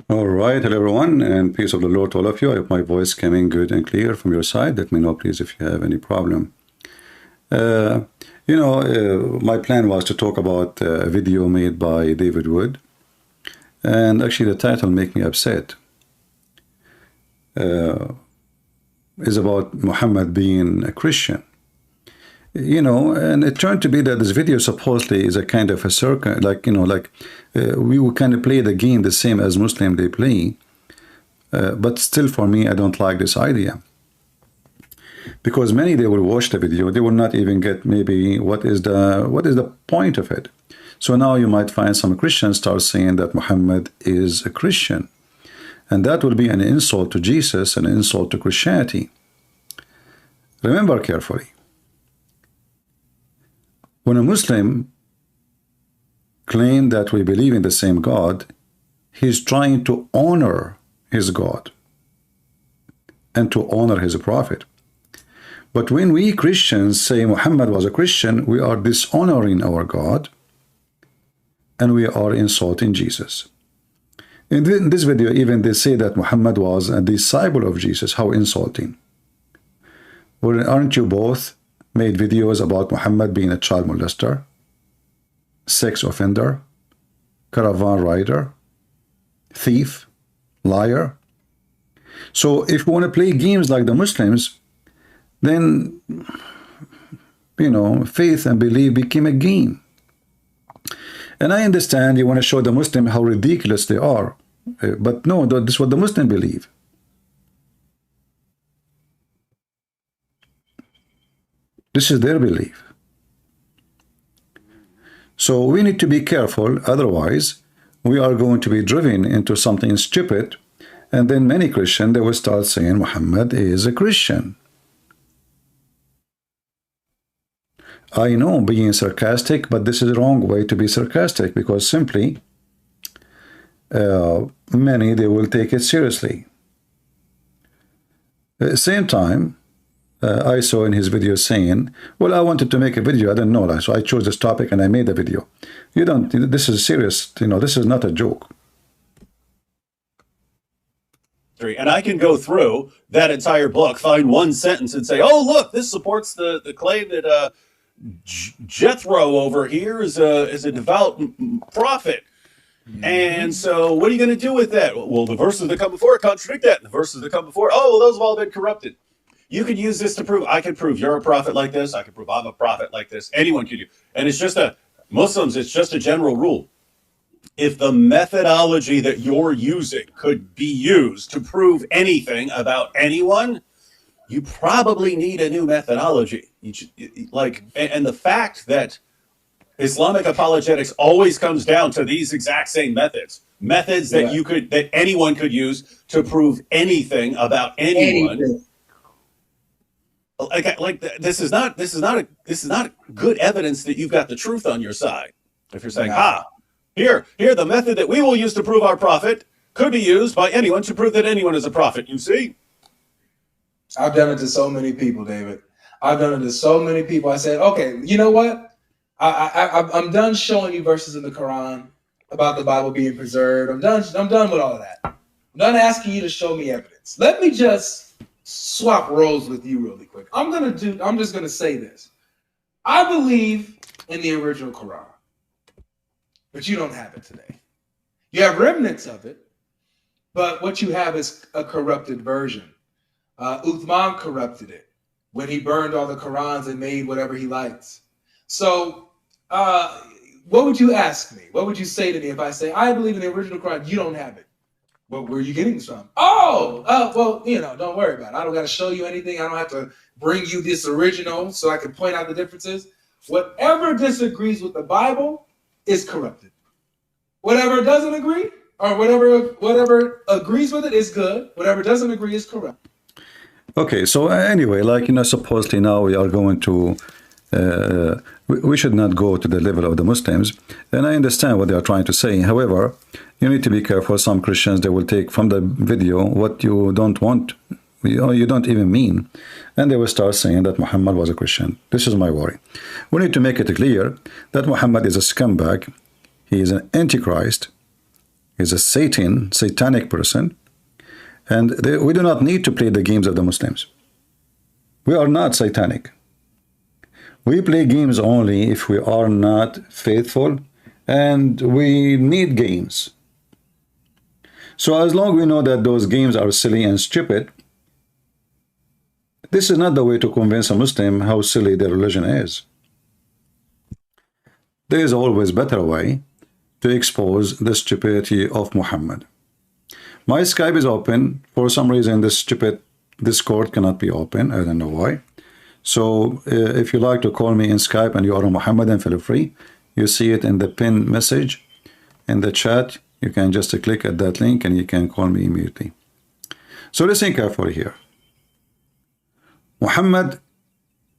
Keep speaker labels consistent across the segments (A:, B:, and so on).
A: All right, hello everyone, and peace of the Lord to all of you. I hope my voice coming good and clear from your side. Let me know, please, if you have any problem. My plan was to talk about a video made by David Wood, and actually the title make me upset. Is about Muhammad being a Christian. And it turned to be that this video supposedly is a kind of a circle, we will kind of play the game the same as Muslim they play, but still for me, I don't like this idea. Because many, they will watch the video, they will not even get maybe what is the point of it. So now you might find some Christians start saying that Muhammad is a Christian, and that will be an insult to Jesus, an insult to Christianity. Remember carefully, when a Muslim claims that we believe in the same God, he's trying to honor his God and to honor his prophet. But when we Christians say Muhammad was a Christian, we are dishonoring our God and we are insulting Jesus. In this video, even they say that Muhammad was a disciple of Jesus. How insulting. Well, aren't you both made videos about Muhammad being a child molester, sex offender, caravan rider, thief, liar? So if you want to play games like the Muslims, then, faith and belief became a game. And I understand you want to show the Muslim how ridiculous they are, but no, this is what the Muslim believe. This is their belief. So we need to be careful, otherwise we are going to be driven into something stupid, and then many Christians, they will start saying Muhammad is a Christian. I know, being sarcastic, but this is the wrong way to be sarcastic, because simply many, they will take it seriously. At the same time, I saw in his video saying, well, I wanted to make a video, I didn't know that, so I chose this topic and I made a video. This is serious, this is not a joke.
B: And I can go through that entire book, find one sentence and say, oh, look, this supports the claim that Jethro over here is a devout prophet. And so what are you going to do with that? Well, the verses that come before it contradict that. And the verses that come before, oh, well, those have all been corrupted. You could use this to prove, I can prove you're a prophet like this. I can prove I'm a prophet like this. Anyone could do. And it's just Muslims, it's just a general rule. If the methodology that you're using could be used to prove anything about anyone, you probably need a new methodology. And the fact that Islamic apologetics always comes down to these exact same methods that that anyone could use to prove anything about anyone. This is not good evidence that you've got the truth on your side. If you're saying, here, the method that we will use to prove our prophet could be used by anyone to prove that anyone is a prophet. You see?
C: I've done it to so many people, David. I've done it to so many people. I said, okay, you know what? I'm done showing you verses in the Quran about the Bible being preserved. I'm done with all of that. I'm done asking you to show me evidence. Let me just swap roles with you really quick. I'm just gonna say this. I believe in the original Quran, but you don't have it today. You have remnants of it, but what you have is a corrupted version. Uthman corrupted it when he burned all the Qurans and made whatever he likes. So what would you ask me? What would you say to me if I say, I believe in the original Quran, you don't have it? What were you getting this from? Well, don't worry about it. I don't got to show you anything. I don't have to bring you this original so I can point out the differences. Whatever disagrees with the Bible is corrupted. Whatever doesn't agree, or whatever agrees with it is good. Whatever doesn't agree is corrupt.
A: Okay, so anyway, supposedly now we are going to we should not go to the level of the Muslims, and I understand what they are trying to say. However, you need to be careful. Some Christians, they will take from the video what you don't want, you don't even mean, and they will start saying that Muhammad was a Christian. This is my worry. We need to make it clear that Muhammad is a scumbag. He is an antichrist. He's a satanic person. And we do not need to play the games of the Muslims. We are not satanic. We play games only if we are not faithful, and we need games. So as long as we know that those games are silly and stupid, this is not the way to convince a Muslim how silly their religion is. There is always a better way to expose the stupidity of Muhammad. My Skype is open. For some reason, this stupid Discord cannot be open. I don't know why. So if you like to call me in Skype and you are a Muhammadan, feel free. You see it in the pinned message in the chat. You can just click at that link and you can call me immediately. So listen carefully here. Muhammad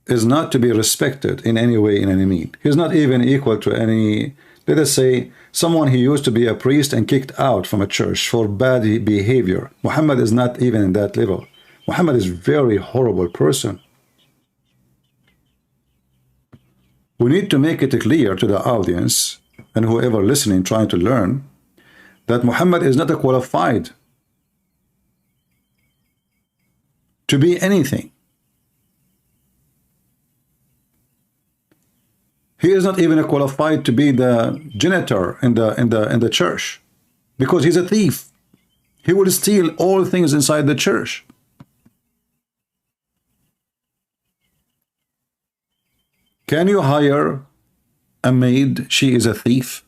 A: is not to be respected in any way, in any mean. He's not even equal to any, let us say, someone who used to be a priest and kicked out from a church for bad behavior. Muhammad is not even in that level. Muhammad is a very horrible person. We need to make it clear to the audience and whoever listening trying to learn that Muhammad is not qualified to be anything. He is not even qualified to be the janitor in the church, because he's a thief. He will steal all things inside the church. Can you hire a maid? She is a thief.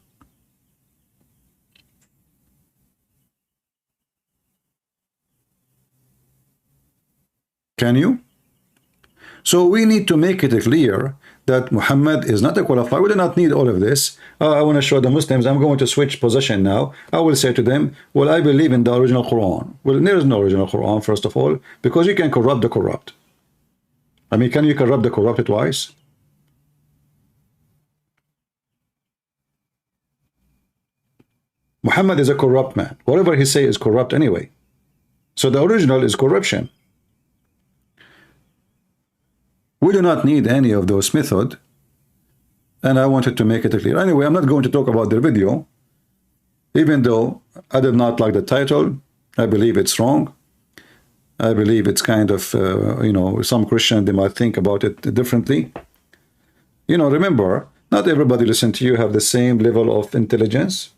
A: Can you? So we need to make it clear that Muhammad is not a qualified. We do not need all of this. I want to show the Muslims. I'm going to switch position now. I will say to them, well, I believe in the original Quran. Well, there is no original Quran, first of all, because you can corrupt the corrupt. I mean, can you corrupt the corrupt twice? Muhammad is a corrupt man. Whatever he say is corrupt anyway. So the original is corruption. We do not need any of those methods, and I wanted to make it clear. Anyway, I'm not going to talk about their video, even though I did not like the title. I believe it's wrong. I believe it's kind of, you know, some Christian, they might think about it differently. You know, remember, not everybody listen to you have the same level of intelligence.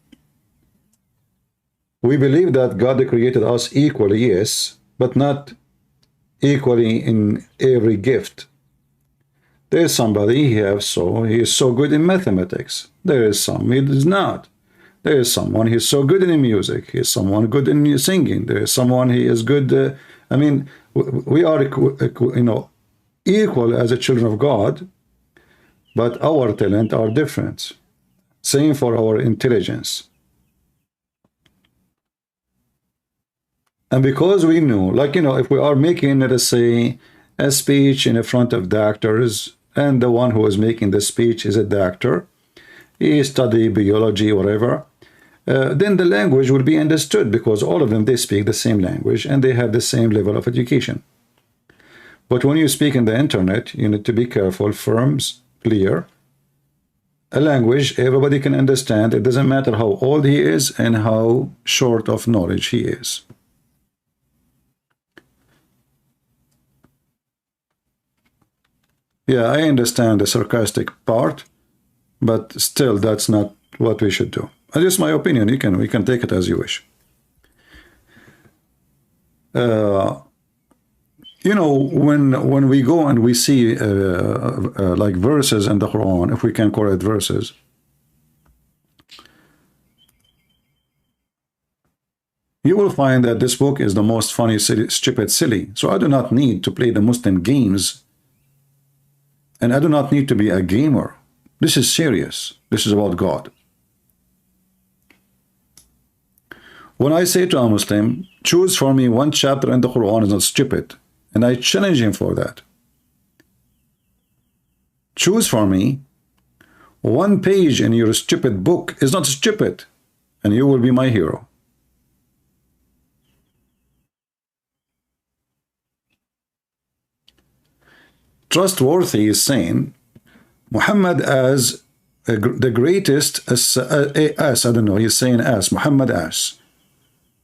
A: We believe that God created us equally, yes, but not equally in every gift. There is somebody he is so good in mathematics. There is some he is not. There is someone he is so good in music. He is someone good in singing. There is someone he is good. I mean, we are, you know, equal as a children of God, but our talent are different. Same for our intelligence. And because we know, like, you know, if we are making, let us say, a speech in front of doctors, and the one who is making the speech is a doctor, he study biology, whatever, then the language will be understood, because all of them, they speak the same language and they have the same level of education. But when you speak in the internet, you need to be careful, firm, clear. A language everybody can understand. It doesn't matter how old he is and how short of knowledge he is. Yeah, I understand the sarcastic part, but still, that's not what we should do. That's just my opinion. We can take it as you wish. You know, when we go and we see like verses in the Quran, if we can call it verses, you will find that this book is the most funny, stupid, silly. So I do not need to play the Muslim games. And I do not need to be a gamer. This is serious. This is about God. When I say to a Muslim, choose for me one chapter in the Quran is not stupid, and I challenge him for that. Choose for me one page in your stupid book is not stupid, and you will be my hero. Trustworthy is saying Muhammad as the greatest as I don't know, he's saying as Muhammad as.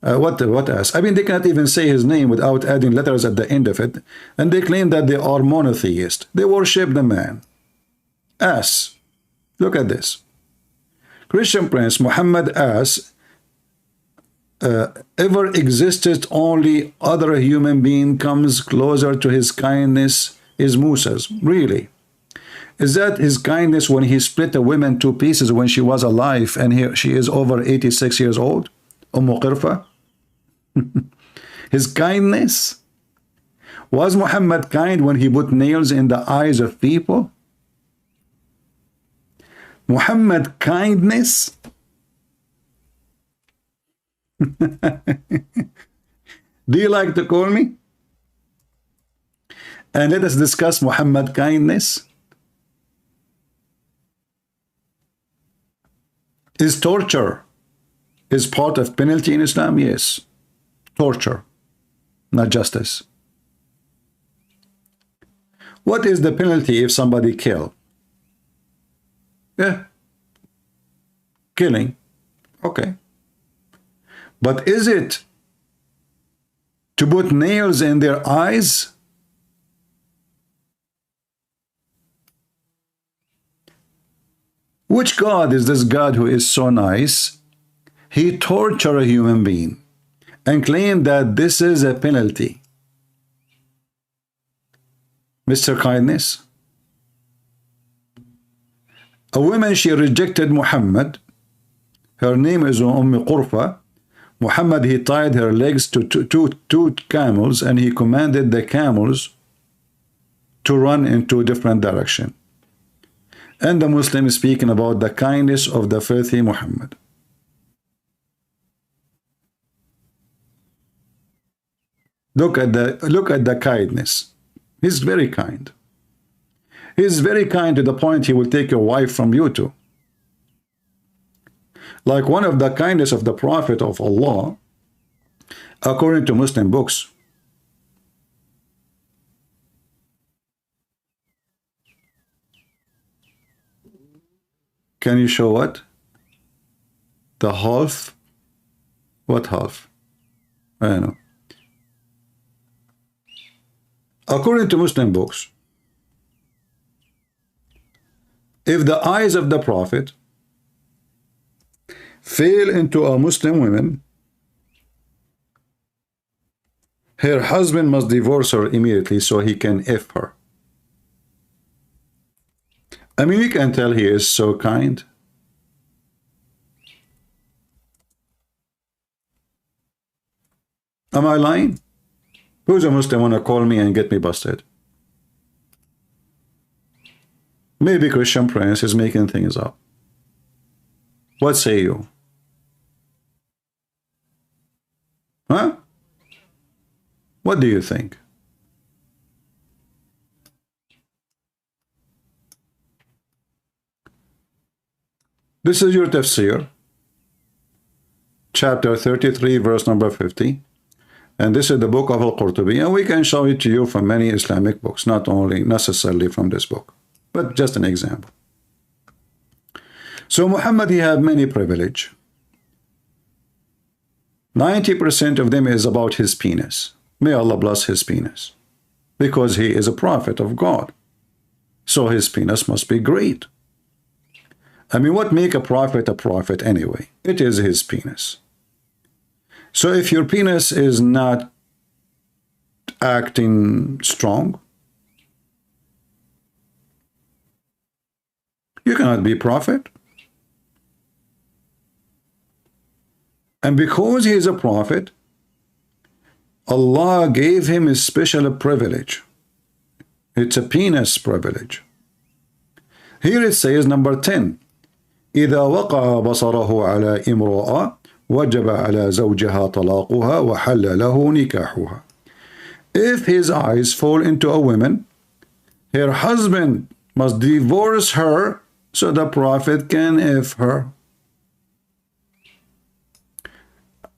A: What as? I mean, they cannot even say his name without adding letters at the end of it, and they claim that they are monotheist. They worship the man. As. Look at this. Christian Prince, Muhammad as ever existed, only other human being comes closer to his kindness is Musa's. Really? Is that his kindness when he split a woman two pieces when she was alive and she is over 86 years old? Qirfa? His kindness? Was Muhammad kind when he put nails in the eyes of people? Muhammad kindness? Do you like to call me? And let us discuss Muhammad kindness. Is torture is part of penalty in Islam? Yes. Torture, not justice. What is the penalty if somebody kill? Yeah. Killing. Okay. But is it to put nails in their eyes? Which God is this God who is so nice? He tortured a human being and claimed that this is a penalty. Mr. Kindness. A woman, she rejected Muhammad. Her name is Qurfa. Muhammad, he tied her legs to two camels and he commanded the camels to run in two different directions. And the Muslim is speaking about the kindness of the filthy Muhammad. Look at the kindness. He's very kind. He's very kind to the point he will take your wife from you too. Like one of the kindness of the Prophet of Allah, according to Muslim books. Can you show what? The half? What half? I don't know. According to Muslim books, if the eyes of the Prophet fell into a Muslim woman, her husband must divorce her immediately so he can F her. I mean, you can tell he is so kind. Am I lying? Who's a Muslim want to call me and get me busted? Maybe Christian Prince is making things up. What say you? Huh? What do you think? This is your tafsir, chapter 33, verse number 50. And this is the book of Al-Qurtubi. And we can show it to you from many Islamic books, not only necessarily from this book, but just an example. So Muhammad, he had many privilege. 90% of them is about his penis. May Allah bless his penis. Because he is a prophet of God. So his penis must be great. I mean, what make a prophet anyway? It is his penis. So if your penis is not acting strong, you cannot be prophet. And because he is a prophet, Allah gave him a special privilege. It's a penis privilege. Here it says, number 10, إذا وقع بصره على امرأة وجب على زوجها طلاقها وحل له نكاحها. If his eyes fall into a woman, her husband must divorce her so the Prophet can F her.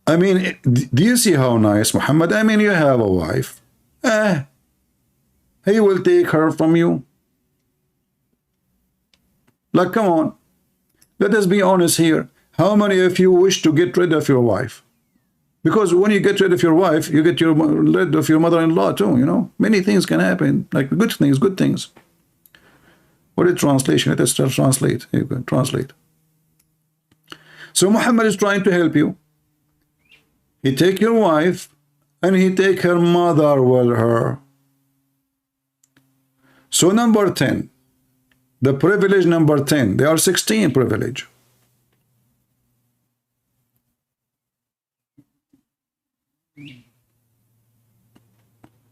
A: I mean, do you see how nice Muhammad? I mean, you have a wife. He will take her from you. Like, come on. Let us be honest here. How many of you wish to get rid of your wife? Because when you get rid of your wife, you get rid of your mother-in-law too, you know. Many things can happen, like good things, good things. What is translation? Let us translate. You can translate. So Muhammad is trying to help you. He take your wife and he take her mother with her. So number 10, the privilege number 10, there are 16 privilege.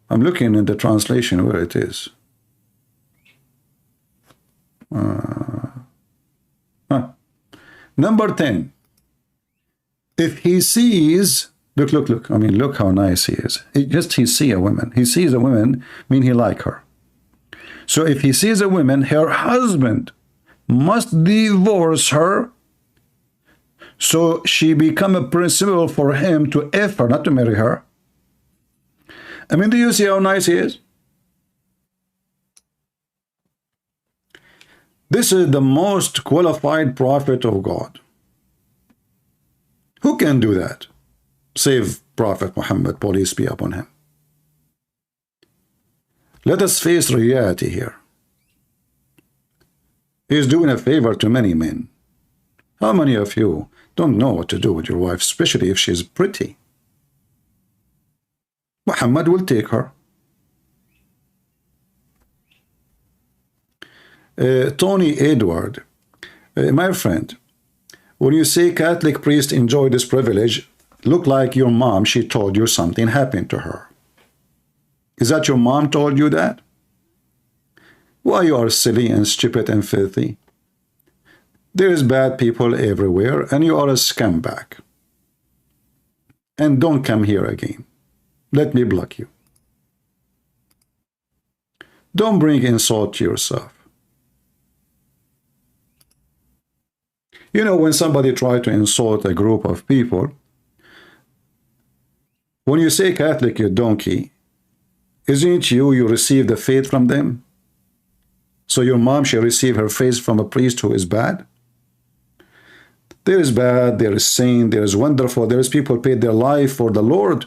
A: I'm looking in the translation where it is. Number 10, if he sees, look, I mean, look how nice he is. He see a woman. He sees a woman, mean he like her. So if he sees a woman, her husband must divorce her, so she become a principle for him to F her, not to marry her. I mean, do you see how nice he is? This is the most qualified prophet of God. Who can do that? Save Prophet Muhammad, peace be upon him. Let us face reality here. He is doing a favor to many men. How many of you don't know what to do with your wife, especially if she's pretty? Muhammad will take her. Tony Edward, my friend, when you say Catholic priests enjoy this privilege, look like your mom, she told you something happened to her. Is that your mom told you that? Why you are silly and stupid and filthy? There is bad people everywhere and you are a scumbag. And don't come here again. Let me block you. Don't bring insult to yourself. You know, when somebody tries to insult a group of people, when you say Catholic, you donkey, isn't it you receive the faith from them? So your mom shall receive her faith from a priest who is bad? There is bad, there is saint, there is wonderful, there is people paid their life for the Lord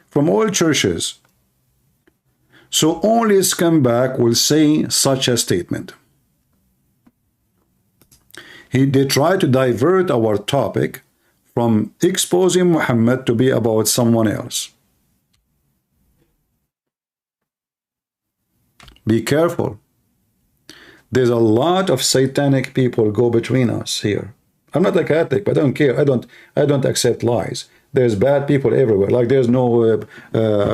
A: from all churches. So only a scumbag will say such a statement. They try to divert our topic from exposing Muhammad to be about someone else. Be careful. There's a lot of satanic people go between us here. I'm not a Catholic, but I don't care. I don't accept lies. There's bad people everywhere. Like there's no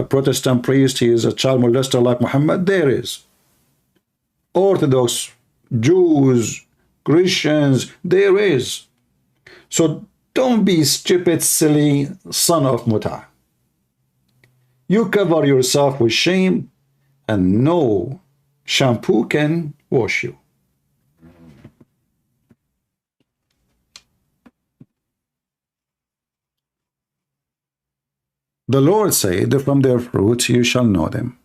A: Protestant priest, he is a child molester like Muhammad. There is. Orthodox, Jews, Christians, there is. So don't be stupid, silly son of Muta. You cover yourself with shame and no shampoo can wash you. The Lord said, from their fruits you shall know them.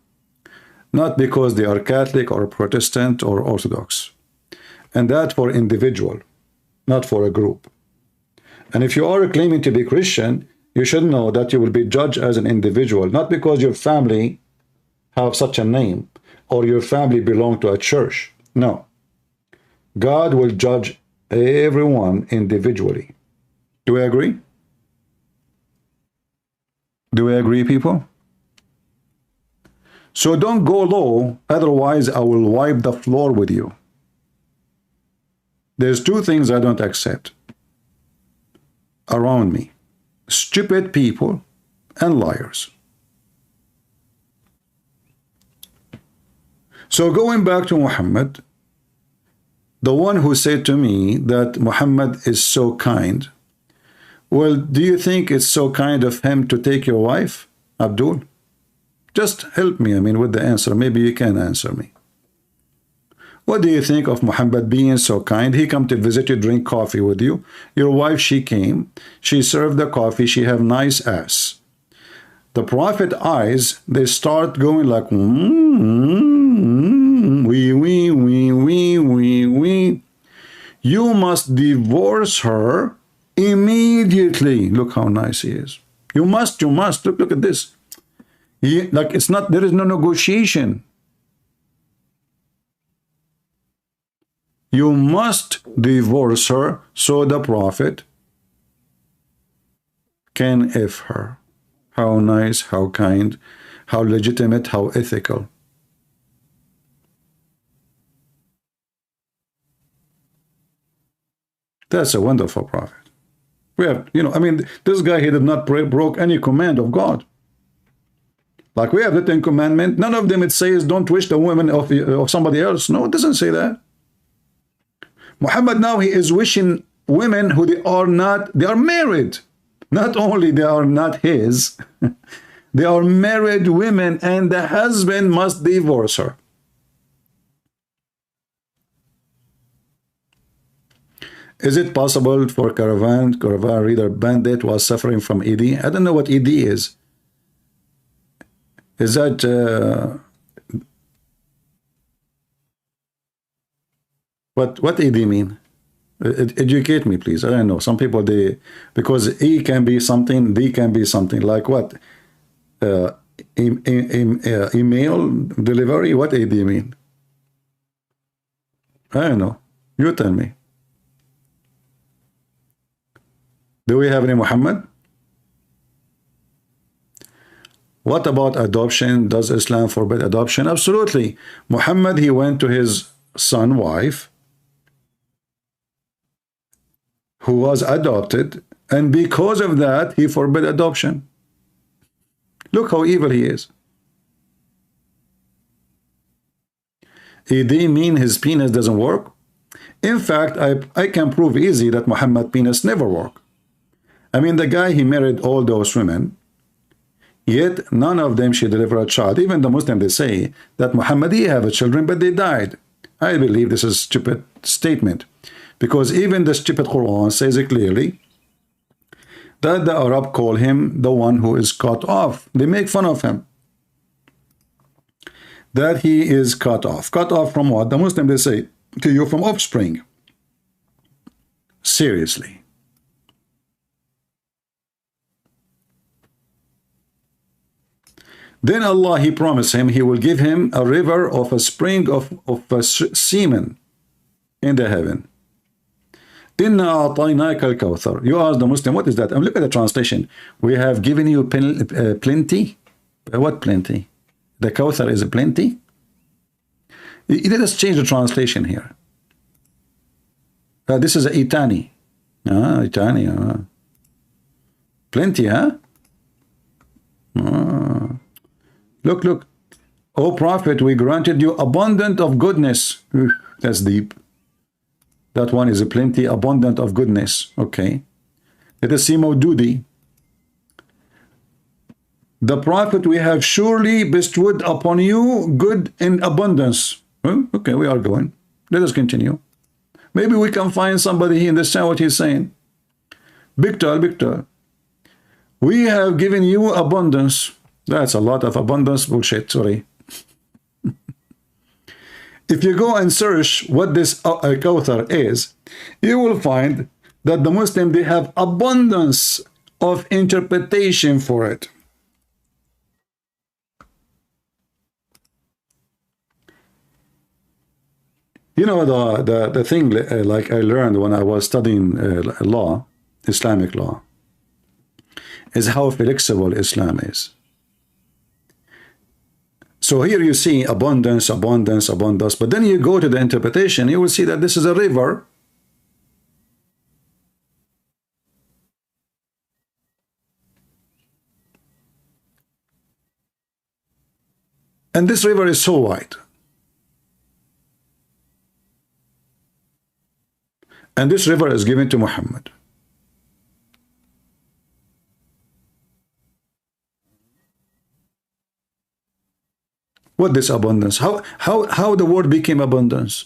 A: Not because they are Catholic or Protestant or Orthodox. And that for individual, not for a group. And if you are claiming to be Christian, you should know that you will be judged as an individual, not because your family have such a name or your family belong to a church. No. God will judge everyone individually. Do we agree? Do we agree, people? So don't go low, otherwise I will wipe the floor with you. There's two things I don't accept around me: stupid people and liars. So going back to Muhammad, the one who said to me that Muhammad is so kind, well, do you think it's so kind of him to take your wife, Abdul? Just help me, with the answer. Maybe you can answer me. What do you think of Muhammad being so kind? He come to visit you, drink coffee with you. Your wife, she came. She served the coffee. She have nice ass. The Prophet eyes, they start going like, wee, wee, wee, wee, wee, wee. you must divorce her immediately. Look how nice he is. You must. Look at this. Like it's not, there is no negotiation. You must divorce her so the Prophet can if her. How nice, how kind, how legitimate, how ethical. That's a wonderful Prophet. We have, I mean, this guy, he did not broke any command of God. Like we have the 10 Commandments. None of them it says don't wish the woman of somebody else. No, it doesn't say that. Muhammad now, he is wishing women who they are married. Not only they are not his, they are married women, and the husband must divorce her. Is it possible for caravan reader bandit was suffering from ED? I don't know what ED is. Is that what ED mean? Educate me, please. I don't know. Some people, because E can be something, D can be something. Like what? Email delivery? What ED mean? I don't know. You tell me. Do we have any Muhammad? What about adoption? Does Islam forbid adoption? Absolutely. Muhammad, he went to his son, wife, who was adopted, and because of that, he forbid adoption. Look how evil he is. ED mean his penis doesn't work? In fact, I can prove easy that Muhammad's penis never worked. I mean, the guy, he married all those women, yet none of them should deliver a child. Even the Muslim, they say that Muhammad, he have children, but they died. I believe this is a stupid statement, because even the stupid Quran says it clearly that the Arab call him the one who is cut off. They make fun of him, that he is cut off. Cut off from what? The Muslim, they say to you, from offspring. Seriously. Then Allah, he promised him, he will give him a river of a spring of semen in the heaven. Inna a'tainaka al-kawthar. You ask the Muslim, what is that? And look at the translation. We have given you plenty. What plenty? The Kawthar is a plenty? Let us change the translation here. This is a Itani. Itani. Plenty, huh? Look. O Prophet, we granted you abundant of goodness. That's deep. That one is a plenty, abundant of goodness. Okay. Let us see Maududi. The Prophet, we have surely bestowed upon you good in abundance. Okay, we are going. Let us continue. Maybe we can find somebody here understand what he's saying. Victor. We have given you abundance. That's a lot of abundance bullshit, sorry. If you go and search what this Kawthar is, you will find that the Muslim, they have abundance of interpretation for it. You know, the thing like I learned when I was studying law, Islamic law, is how flexible Islam is. So here you see abundance, but then you go to the interpretation, you will see that this is a river. And this river is so wide. And this river is given to Muhammad. What this abundance? How the word became abundance?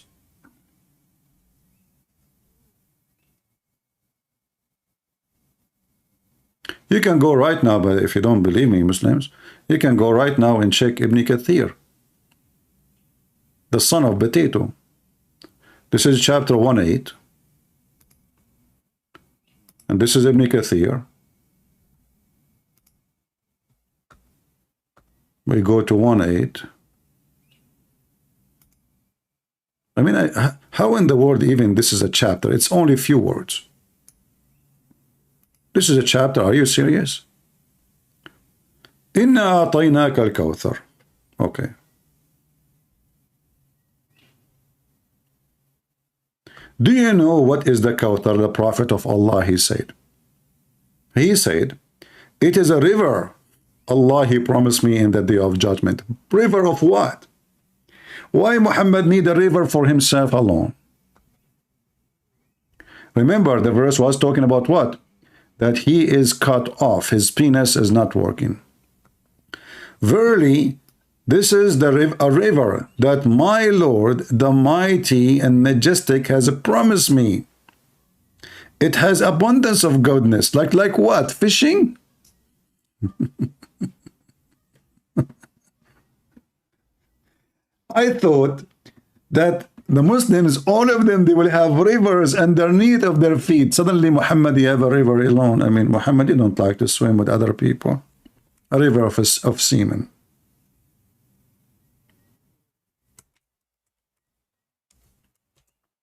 A: You can go right now, but if you don't believe me, Muslims, you can go right now and check Ibn Kathir, the son of potato. This is chapter 1:8. And this is Ibn Kathir. We go to 1:8. I mean, how in the world even this is a chapter? It's only a few words. This is a chapter. Are you serious? Inna a'tainaka al-kawthar. Okay. Do you know what is the Kawthar, the Prophet of Allah, he said? He said, it is a river. Allah, he promised me in the day of judgment. River of what? Why Muhammad need a river for himself alone? Remember, the verse was talking about what? That he is cut off. His penis is not working. Verily, this is a river that my Lord, the mighty and majestic, has promised me. It has abundance of goodness. Like what? Fishing? I thought that the Muslims, all of them, they will have rivers underneath of their feet. Suddenly, Muhammad, you have a river alone. I mean, Muhammad, you don't like to swim with other people. A river of semen.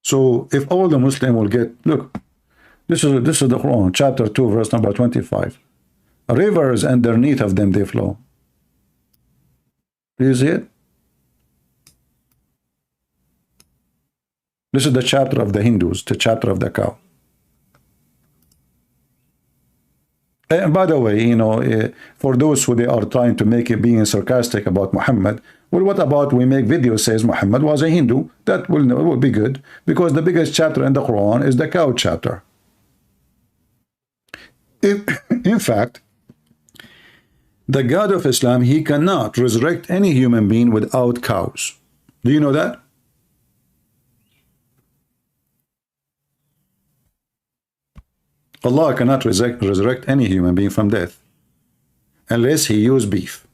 A: So if all the Muslim will get, look, this is the Quran, chapter 2, verse number 25. Rivers underneath of them they flow. Do you see it? This is the chapter of the Hindus, the chapter of the cow. And by the way, you know, for those who they are trying to make it being sarcastic about Muhammad, well, what about we make videos says Muhammad was a Hindu? That will be good, because the biggest chapter in the Quran is the cow chapter. In fact, the God of Islam, he cannot resurrect any human being without cows. Do you know that? Allah cannot resurrect any human being from death unless he used beef.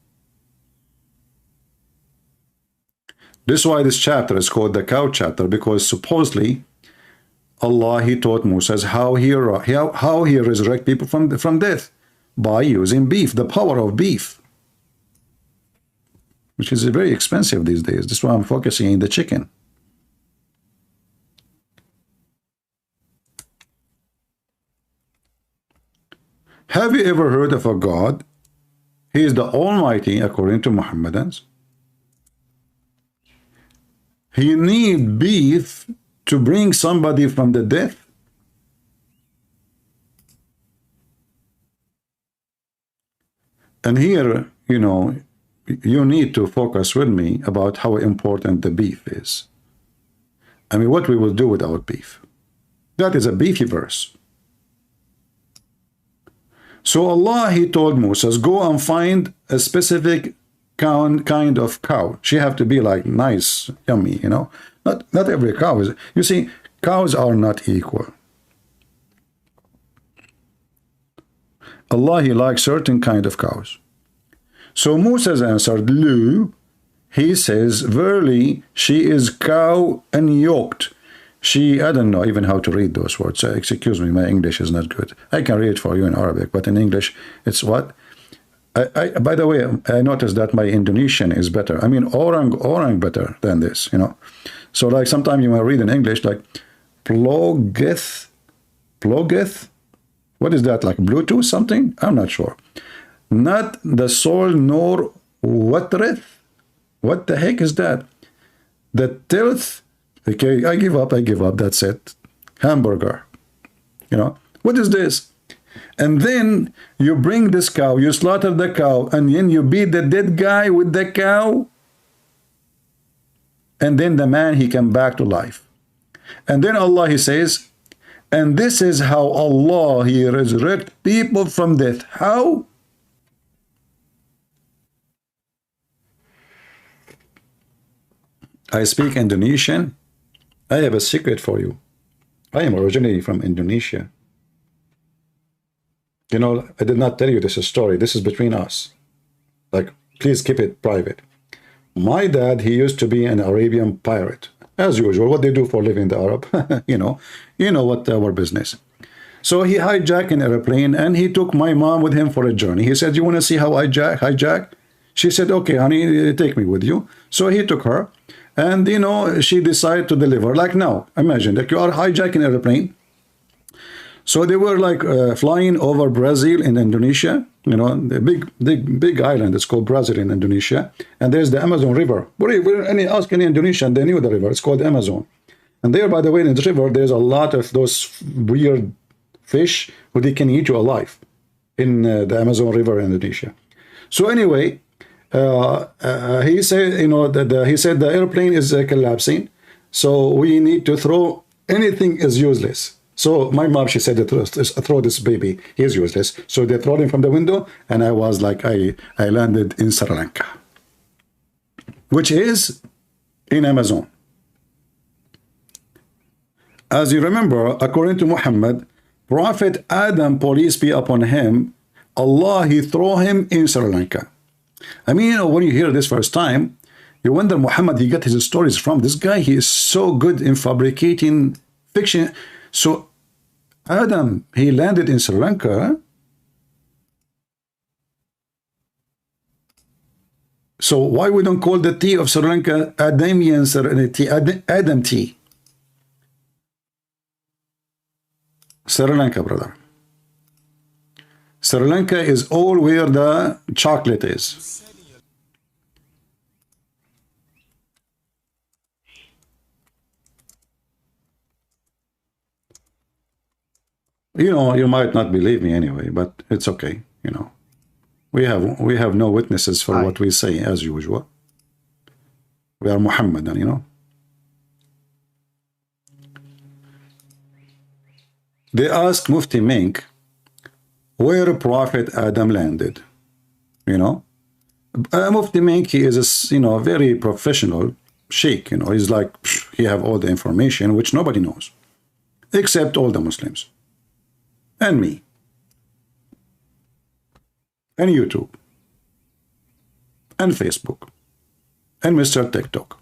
A: This is why this chapter is called the cow chapter, because supposedly Allah, he taught Moses how he resurrect people from death by using beef, the power of beef, which is very expensive these days. This is why I'm focusing on the chicken. Have you ever heard of a God? He is the Almighty according to Muhammadans. He need beef to bring somebody from the death. And here, you know, you need to focus with me about how important the beef is. I mean, what we will do without beef. That is a beefy verse. So Allah, he told Moses, go and find a specific kind of cow. She have to be like nice, yummy, you know. Not every cow is. You see, cows are not equal. Allah, he likes certain kind of cows. So Moses answered, Lu, he says, verily, she is cow and yoked. I don't know even how to read those words. Excuse me, my English is not good. I can read for you in Arabic, but in English, it's what? By the way, I noticed that my Indonesian is better. I mean, orang better than this, you know. So like sometimes you might read in English like plogeth. What is that, like Bluetooth something? I'm not sure. Not the soul nor watreth. What the heck is that? The tilth. Okay, I give up, that's it. Hamburger. You know, what is this? And then you bring this cow, you slaughter the cow, and then you beat the dead guy with the cow. And then the man, he come back to life. And then Allah, he says, and this is how Allah, he resurrect people from death. How? I speak Indonesian. I have a secret for you. I am originally from Indonesia. You know, I did not tell you this story. This is between us. Like, please keep it private. My dad, he used to be an Arabian pirate. As usual, what they do for living, the Arab. you know what our business. So he hijacked an airplane and he took my mom with him for a journey. He said, you want to see how I hijack? She said, okay, honey, take me with you. So he took her and, you know, she decided to deliver. Like now, imagine that you are hijacking an airplane. So they were like flying over Brazil in Indonesia, you know, the big island. It's called Brazil in Indonesia. And there's the Amazon River. Ask any Indonesian, they knew the river. It's called Amazon. And there, by the way, in the river, there's a lot of those weird fish who they can eat you alive in the Amazon River in Indonesia. So anyway, he said, you know, that he said the airplane is collapsing. So we need to throw anything is useless. So my mom, she said, throw this baby, he's useless. So they throw him from the window, and I was like, I landed in Sri Lanka, which is in Amazon. As you remember, according to Muhammad, Prophet Adam, peace be upon him, Allah, he threw him in Sri Lanka. I mean, you know, when you hear this first time, you wonder, Muhammad, he got his stories from. This guy, he is so good in fabricating fiction. So Adam, he landed in Sri Lanka. So why we don't call the tea of Sri Lanka Adamian tea, Adam tea? Sri Lanka, brother. Sri Lanka is all where the chocolate is. You know, you might not believe me anyway, but it's okay. You know, we have no witnesses for what we say as usual. We are Muhammadan, you know. They asked Mufti Mink where Prophet Adam landed. You know, Mufti Mink, he is a, you know, very professional sheikh. You know, he's like, he have all the information which nobody knows, except all the Muslims. And me, and YouTube, and Facebook, and Mr. TikTok.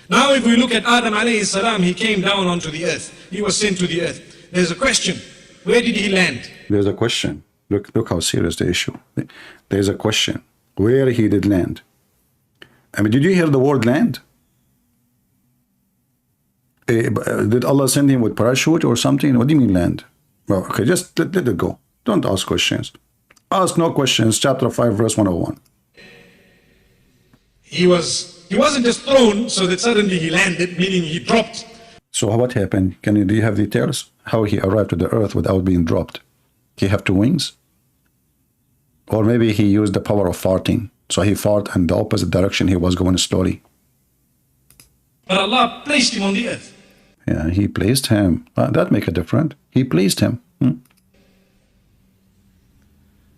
D: Now if we look at Adam alayhi salam, he came down onto the earth. He was sent to the earth. There's a question. Where did he land?
A: There's a question. Look how serious the issue. There's a question. Where he did land. I mean, did you hear the word land? Did Allah send him with parachute or something? What do you mean land? Well, okay, just let it go. Don't ask questions. Ask no questions. Chapter 5, verse 101.
D: He wasn't just thrown so that suddenly he landed, meaning he dropped.
A: So what happened? Do you have details? How he arrived to the earth without being dropped? He have two wings? Or maybe he used the power of farting. So he farted in the opposite direction. He was going slowly.
D: But Allah placed him on the earth.
A: Yeah, he placed him. That make a difference. He placed him.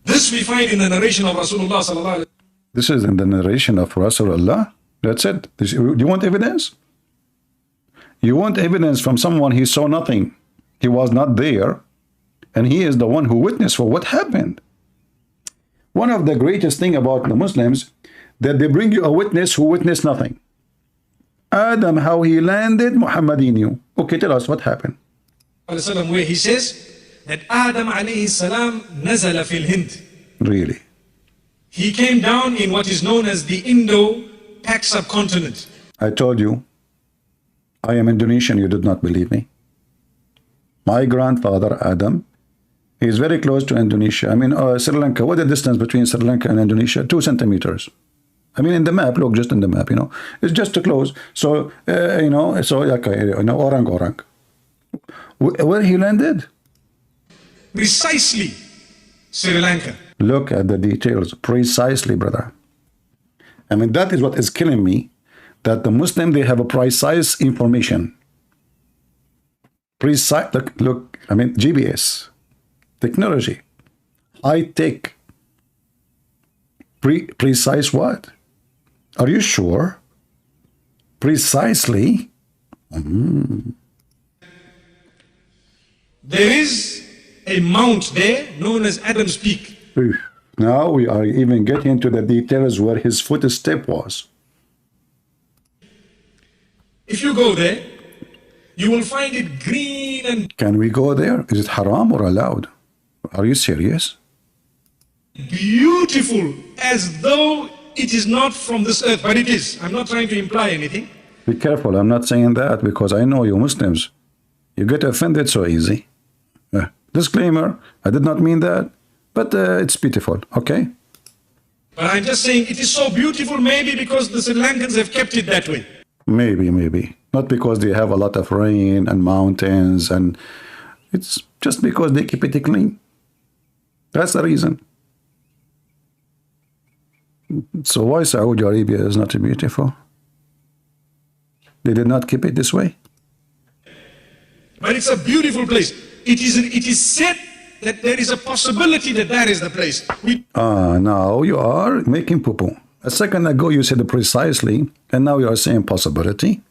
D: This we find in the narration of Rasulullah sallallahu alaihi wasallam.
A: This is in the narration of Rasulullah. That's it. Do you want evidence? You want evidence from someone he saw nothing. He was not there. And he is the one who witnessed for what happened. One of the greatest thing about the Muslims, that they bring you a witness who witnessed nothing. Adam, how he landed, Muhammad knew. Okay, tell us what happened.
D: Where he says that Adam alayhi salam nazala fil Hind.
A: Really?
D: He came down in what is known as the Indo-Pak subcontinent.
A: I told you, I am Indonesian, you did not believe me. My grandfather, Adam, he is very close to Indonesia. I mean, Sri Lanka, what is the distance between Sri Lanka and Indonesia? 2 centimeters. I mean, in the map, look, just in the map, you know, it's just too close. So, you know, so, okay, you know, orang. Where he landed?
D: Precisely, Sri Lanka.
A: Look at the details, precisely, brother. I mean, that is what is killing me, that the Muslim, they have a precise information. Precise, look, I mean, GPS, technology, high tech, precise what? Are you sure? Precisely?
D: There is a mount there known as Adam's Peak.
A: Now we are even getting into the details where his footstep was.
D: If you go there, you will find it green and
A: Can we go there? Is it haram or allowed? Are you serious?
D: beautiful, as though it is not from this earth, but it is. I'm not trying to imply anything.
A: Be careful. I'm not saying that because I know you Muslims. You get offended so easy. Disclaimer, I did not mean that, but it's beautiful, okay?
D: But I'm just saying it is so beautiful, maybe because the Sri Lankans have kept it that way.
A: Maybe. Not because they have a lot of rain and mountains, and it's just because they keep it clean. That's the reason. So why Saudi Arabia is not beautiful? They did not keep it this way.
D: But it's a beautiful place. It is said that there is a possibility that that is the place.
A: Now you are making poo-poo. A second ago you said precisely, and now you are saying possibility.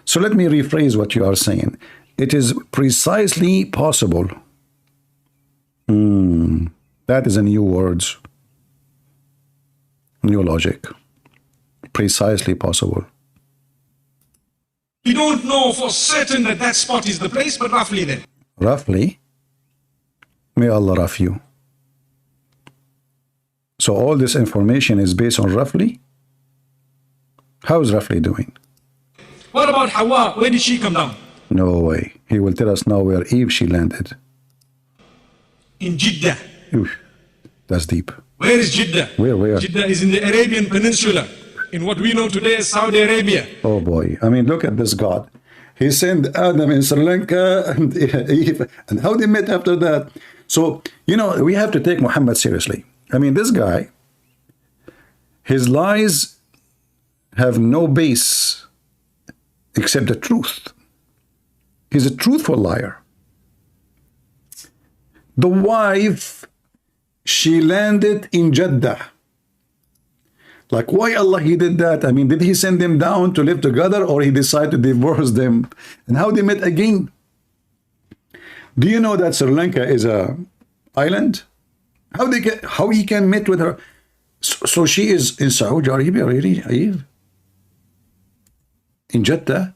A: So let me rephrase what you are saying. It is precisely possible. That is a new word. New logic. Precisely possible.
D: We don't know for certain that that spot is the place, but roughly then.
A: Roughly? May Allah rough you. So all this information is based on roughly? How is roughly doing?
D: What about Hawa? Where did she come down?
A: No way. He will tell us now where Eve she landed.
D: In Jeddah.
A: Oof, that's deep.
D: Where is Jeddah?
A: Where?
D: Jeddah is in the Arabian Peninsula, in what we know today as Saudi Arabia.
A: Oh boy. I mean, look at this God. He sent Adam in Sri Lanka and Eve. And how they met after that. So, you know, we have to take Muhammad seriously. I mean, this guy, his lies have no base except the truth. He's a truthful liar. The wife, she landed in Jeddah. Like, why Allah he did that? I mean, did he send them down to live together, or he decided to divorce them? And how they met again? Do you know that Sri Lanka is a island? How he can meet with her? So she is in Saudi Arabia, really, Eve? In Jeddah?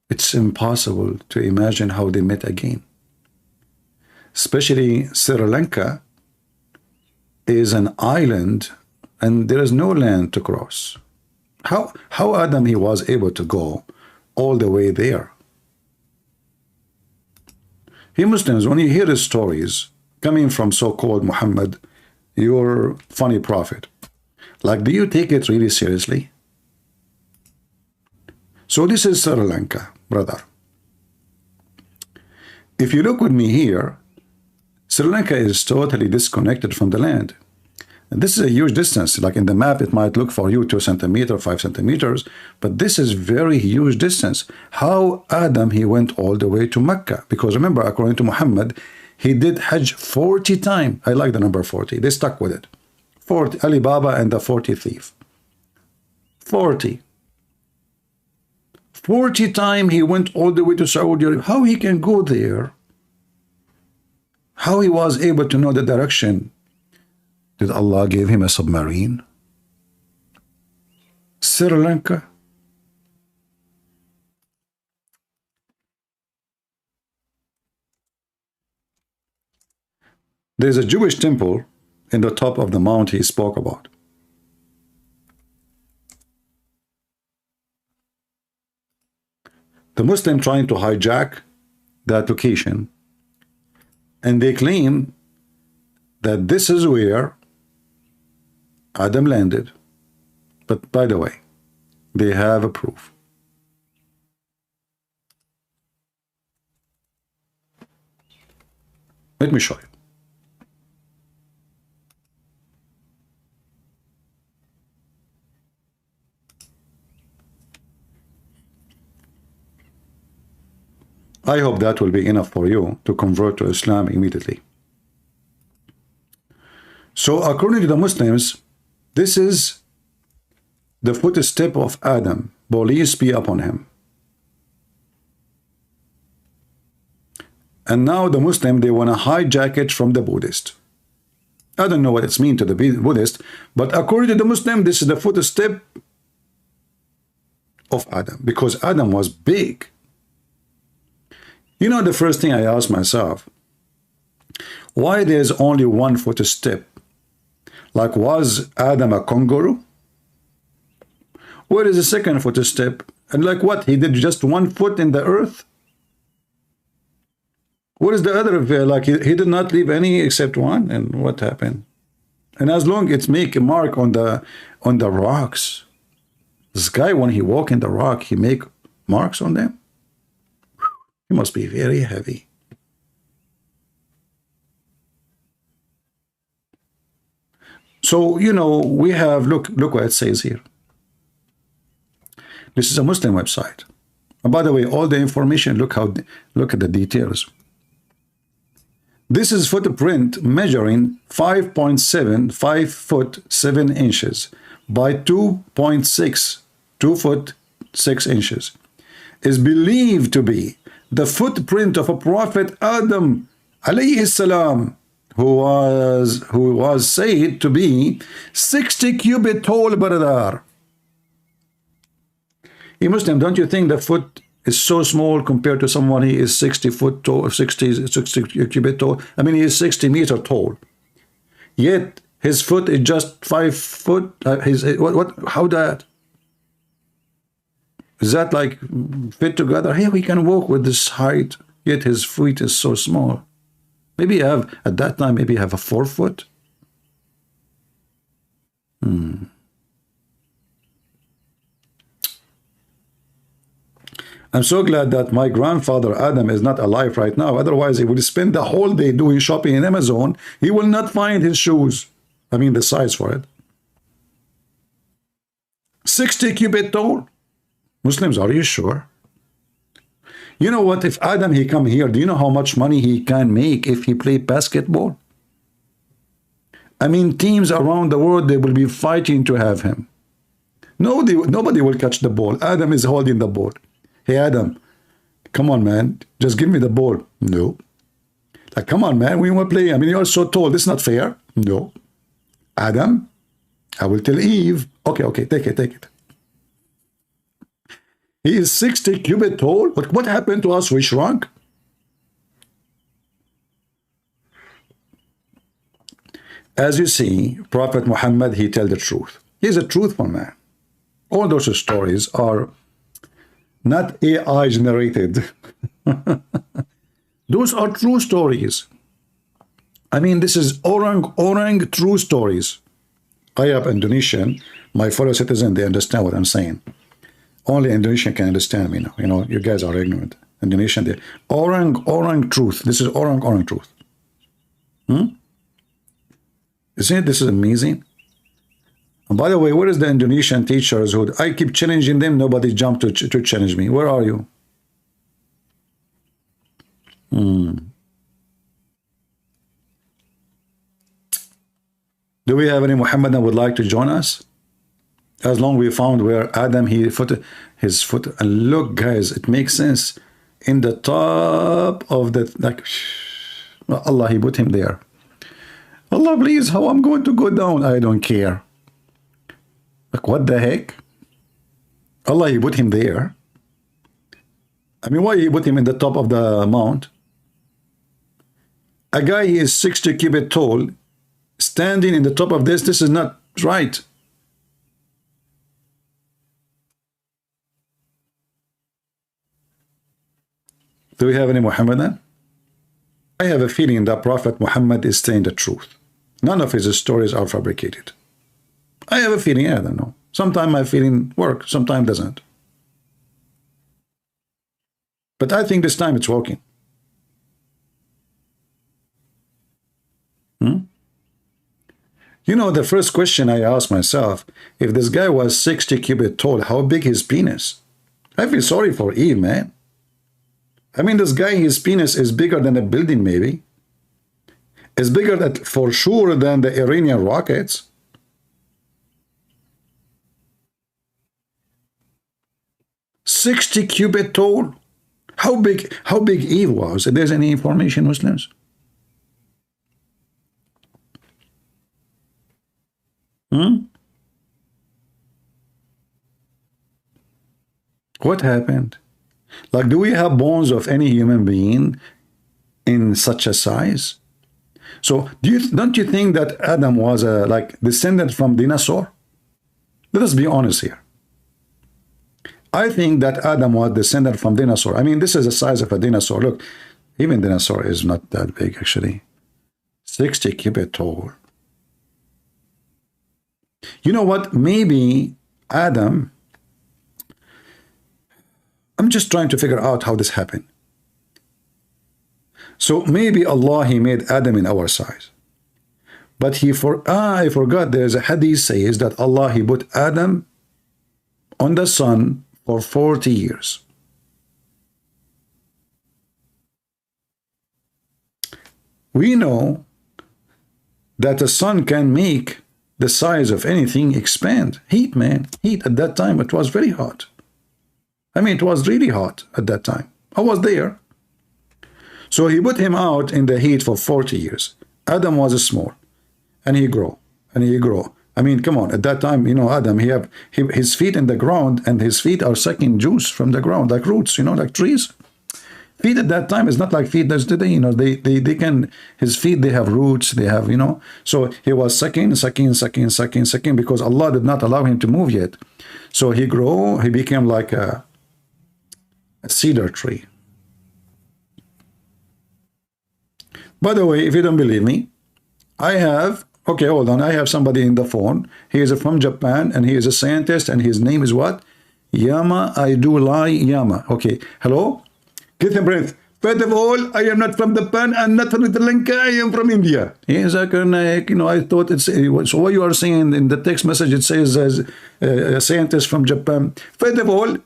A: It's impossible to imagine how they met again. Especially Sri Lanka is an island and there is no land to cross. How Adam he was able to go all the way there? You Muslims, when you hear the stories coming from so-called Muhammad, your funny prophet, like, do you take it really seriously? So this is Sri Lanka, brother. If you look with me here, Sri Lanka is totally disconnected from the land. And this is a huge distance. Like in the map, it might look for you 2 centimeters, 5 centimeters, but this is very huge distance. How Adam, he went all the way to Mecca? Because remember, according to Muhammad, he did Hajj 40 times. I like the number 40. They stuck with it. 40, Alibaba and the 40 thief. 40. 40 times he went all the way to Saudi Arabia. How he can go there? How he was able to know the direction? Did Allah give him a submarine? Sri Lanka? There's a Jewish temple in the top of the mount he spoke about. The Muslim trying to hijack that location, and they claim that this is where Adam landed. But by the way, they have a proof. Let me show you. I hope that will be enough for you to convert to Islam immediately. So according to the Muslims, this is the footstep of Adam, peace be upon him. And now the Muslim, they want to hijack it from the Buddhist. I don't know what it's mean to the Buddhist, but according to the Muslim, this is the footstep of Adam, because Adam was big. You know, the first thing I asked myself, why there's only one footstep? Like, was Adam a kangaroo? Where is the second footstep? And like what? He did just 1 foot in the earth? What is the other? Like he did not leave any except one. And what happened? And as long as it's make a mark on the rocks. This guy, when he walk in the rock, he make marks on them. He must be very heavy. So, you know, we have, look what it says here. This is a Muslim website. And by the way, all the information, look at the details. This is footprint measuring 5.7, 5 foot 7 inches by 2.6, 2 foot 6 inches. Is believed to be the footprint of a prophet Adam alayhi salam, who was said to be 60 cubit tall, brother. You Muslim, don't you think the foot is so small compared to someone he is 60 foot tall, 60 cubit tall? I mean, he is 60 meter tall. Yet his foot is just 5 foot. How that? Is that like fit together? Hey, we can walk with this height, yet his feet is so small. Maybe you have, at that time, maybe you have a 4 foot. I'm so glad that my grandfather Adam is not alive right now. Otherwise, he would spend the whole day doing shopping in Amazon. He will not find his shoes. I mean, the size for it. 60 cubit tall. Muslims, are you sure? You know what? If Adam, he come here, do you know how much money he can make if he play basketball? I mean, teams around the world, they will be fighting to have him. Nobody will catch the ball. Adam is holding the ball. Hey, Adam, come on, man. Just give me the ball. No. Like, come on, man. We want to play. I mean, you're so tall. This is not fair. No. Adam, I will tell Eve. Okay, take it. He is 60 cubit tall. But what happened to us? We shrunk. As you see, Prophet Muhammad, he tell the truth. He's a truthful man. All those stories are not AI generated. Those are true stories. I mean, this is orang true stories. I am Indonesian. My fellow citizens, they understand what I'm saying. Only Indonesian can understand me now. You know, you guys are ignorant. Indonesian, they orang truth. This is orang truth. Isn't it? This is amazing. And by the way, where is the Indonesian teachers who I keep challenging them? Nobody jumped to challenge me. Where are you? Do we have any Muhammadan would like to join us? As long we found where Adam, his foot, and look, guys, it makes sense. In the top of the, like, Allah, he put him there. Allah, please, how I'm going to go down? I don't care. Like, what the heck? Allah, he put him there. I mean, why he put him in the top of the mount? A guy, he is 60 cubit tall, standing in the top of this is not right. Do we have any Muhammadan? I have a feeling that Prophet Muhammad is saying the truth. None of his stories are fabricated. I have a feeling, I don't know. Sometimes my feeling works, sometimes doesn't. But I think this time it's working. You know, the first question I asked myself, if this guy was 60 cubit tall, how big his penis? I feel sorry for Eve, man. I mean, this guy, his penis is bigger than a building, maybe. It's bigger for sure than the Iranian rockets. "60 cubit tall." How big Eve was? If there's any information, Muslims? What happened? Like, do we have bones of any human being in such a size? So don't you think that Adam was a like descendant from dinosaur? Let us be honest here. I think that Adam was descendant from dinosaur. I mean, this is the size of a dinosaur. Look, even dinosaur is not that big actually. 60 cubit tall. You know what? Maybe Adam, I'm just trying to figure out how this happened. So maybe Allah, he made Adam in our size. But I forgot there's a hadith says that Allah, he put Adam on the sun for 40 years. We know that the sun can make the size of anything expand. Heat, man. Heat at that time, it was very hot. I mean, it was really hot at that time. I was there. So he put him out in the heat for 40 years. Adam was small. And he grew. And he grew. I mean, come on. At that time, you know, Adam, his feet in the ground, and his feet are sucking juice from the ground, like roots, you know, like trees. Feet at that time is not like feet that's today, you know, they can, his feet, they have roots, they have, you know. So he was sucking because Allah did not allow him to move yet. So he grew, he became like a cedar tree. By the way, if you don't believe me, okay, hold on. I have somebody in the phone. He is from Japan, and he is a scientist, and his name is what? Yama Aidulai Yama. Okay, hello? Get a breath. First of all, I am not from Japan, and not from Sri Lanka, I am from India. Yes, you know, I thought it's, so what you are saying in the text message, it says as a scientist from Japan. First of all,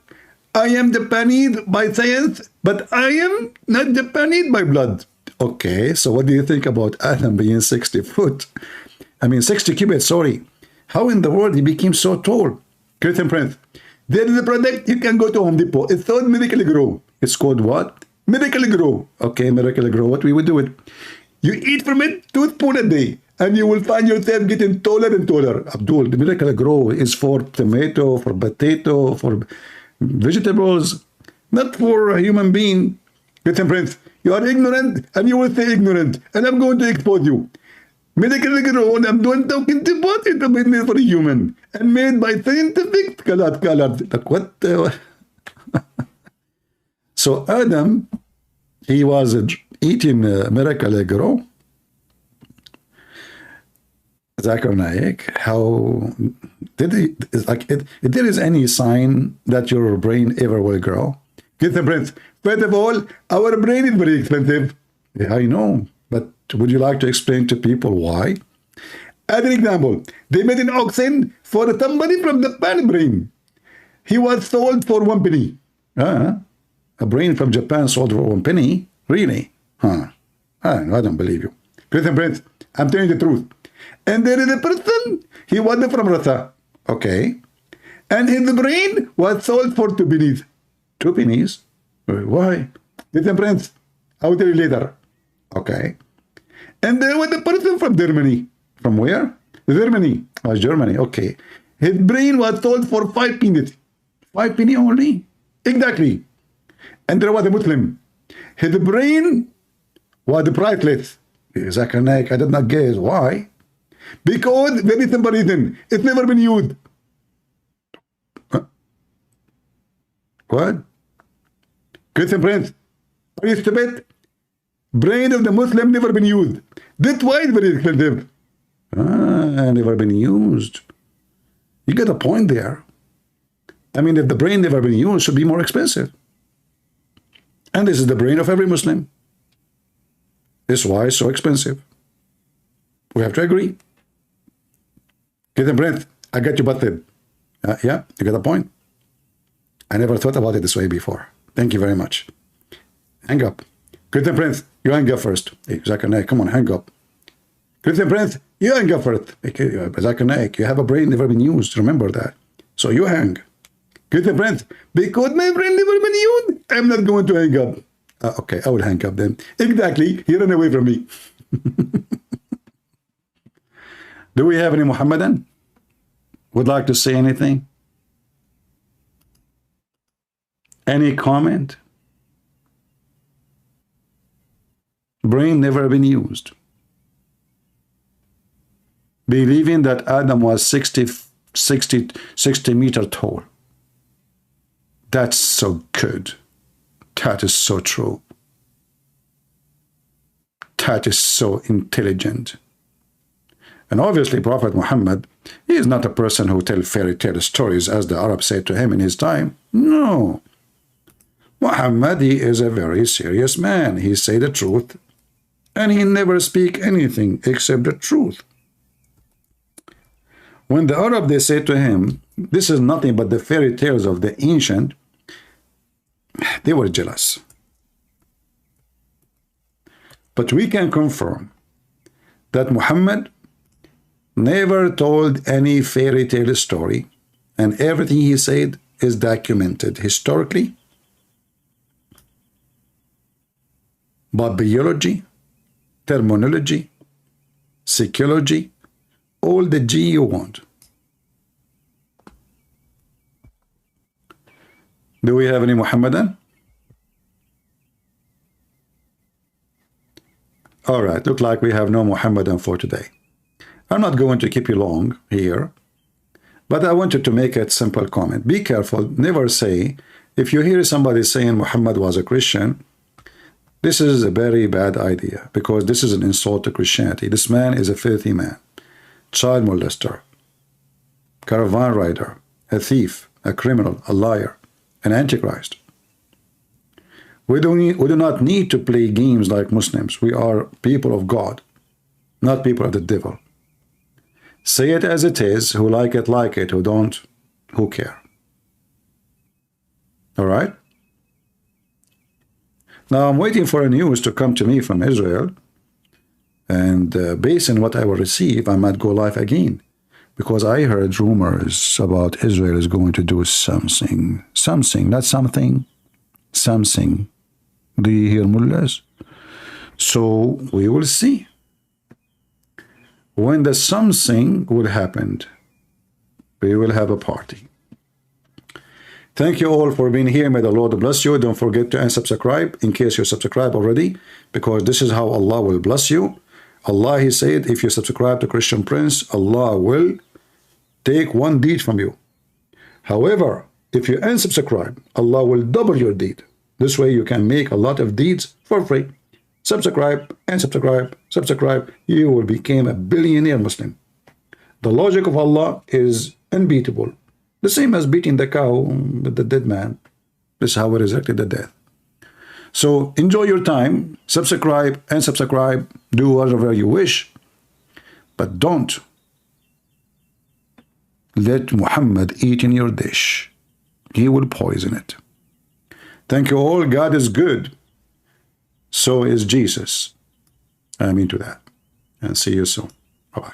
A: I am Japanese by science, but I am not Japanese by blood. Okay, so what do you think about Adam being 60 foot? I mean, 60 cubits, sorry. How in the world he became so tall? Christian Prince, there is a product you can go to Home Depot. It's called Miracle Grow. It's called what? Miracle Grow. Okay, Miracle Grow. What we would do it? You eat from it 2 spoons a day, and you will find yourself getting taller and taller. Abdul, the Miracle Grow is for tomato, for potato, for vegetables, not for a human being. Christian Prince, you are ignorant, and you will stay ignorant, and I'm going to expose you. Medical grow, I'm not talking about it, I'm made for a human, and made by scientific colored. Like what? So Adam, he was eating miracle grow. Zakir Naik, how did he, like, if there is any sign that your brain ever will grow? Get the Prince. First of all, our brain is very expensive. Yeah, I know, but would you like to explain to people why? As an example, they made an auction for somebody from the Japan brain. He was sold for 1 penny. A brain from Japan sold for 1 penny? Really? I don't believe you. Christian Prince, I'm telling you the truth. And there is a person, he was from Russia. Okay. And his brain was sold for 2 pennies. 2 pennies? Why? Christian Prince, I will tell you later. Okay. And there was a person from Germany. From where? Germany. Oh, Germany. Okay. His brain was sold for 5 pennies. 5 pennies only? Exactly. And there was a Muslim. His brain was priceless. Zakir Naik, I did not guess. Why? Because there is some reason. It's never been used. What? Christian Prince, are you stupid? Brain of the Muslim never been used. That's why it's very expensive. Never been used. You get a point there. I mean, if the brain never been used, it should be more expensive. And this is the brain of every Muslim. This is why it's so expensive. We have to agree. Christian Prince, I got you busted. Yeah, you got a point. I never thought about it this way before. Thank you very much. Hang up. Christian Prince, you hang up first. Hey, Zakir Naik, come on, hang up. Christian Prince, you hang up first. Hey, Zakir Naik, you have a brain never been used. Remember that. So you hang. Christian Prince, because my brain never been used, I'm not going to hang up. Okay, I will hang up then. Exactly. He ran away from me. Do we have any Muhammadan? would like to say anything? Any comment? Brain never been used. Believing that Adam was 60 meter tall. That's so good. That is so true. That is so intelligent. And obviously Prophet Muhammad, he is not a person who tells fairy tale stories as the Arabs said to him in his time. No. Muhammad, he is a very serious man. He say the truth and he never speak anything except the truth. When the Arab, they say to him, this is nothing but the fairy tales of the ancient, they were jealous. But we can confirm that Muhammad never told any fairy tale story, and everything he said is documented historically by biology, terminology, psychology, all the G you want. Do we have any Muhammadan? All right, look like we have no Muhammadan for today. I'm not going to keep you long here, but I wanted to make a simple comment. Be careful, never say, if you hear somebody saying Muhammad was a Christian, this is a very bad idea, because this is an insult to Christianity. This man is a filthy man, child molester, caravan rider, a thief, a criminal, a liar, an antichrist. We do not need to play games like Muslims. We are people of God, not people of the devil. Say it as it is. Who like it, who don't, who care. All right? Now I'm waiting for a news to come to me from Israel, and based on what I will receive, I might go live again, because I heard rumors about Israel is going to do something, not something, something. Do you hear, mullahs? So we will see. When the something will happen, we will have a party. Thank you all for being here. May the Lord bless you. Don't forget to unsubscribe in case you subscribe already, because this is how Allah will bless you. Allah, he said, if you subscribe to Christian Prince, Allah will take one deed from you. However, if you unsubscribe, Allah will double your deed. This way you can make a lot of deeds for free. Subscribe and subscribe, subscribe. You will become a billionaire Muslim. The logic of Allah is unbeatable. The same as beating the cow with the dead man. This is how we resurrected the death. So enjoy your time. Subscribe and subscribe. Do whatever you wish. But don't let Muhammad eat in your dish. He will poison it. Thank you all. God is good. So is Jesus. I'm into that. And see you soon. Bye-bye.